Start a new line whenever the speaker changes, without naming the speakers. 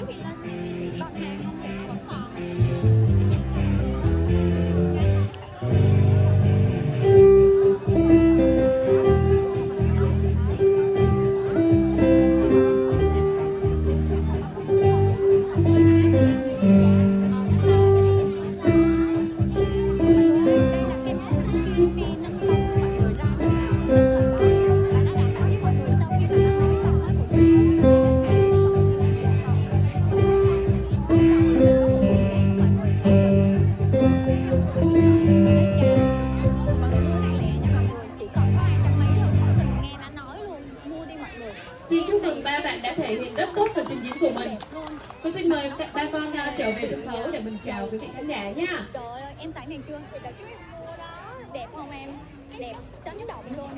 trước khi lên CD thì đặt hàng không thì vẫn còn.
Xin chúc mừng ba bạn đã thể hiện rất tốt phần trình diễn của mình. Tôi xin mời ba con trở về sân khấu để mình chào quý vị khán giả nha.
Trời ơi, em tặng hàng chưa? Thì đợt trước em mua đó. Đẹp không em? Đẹp, đến động luôn.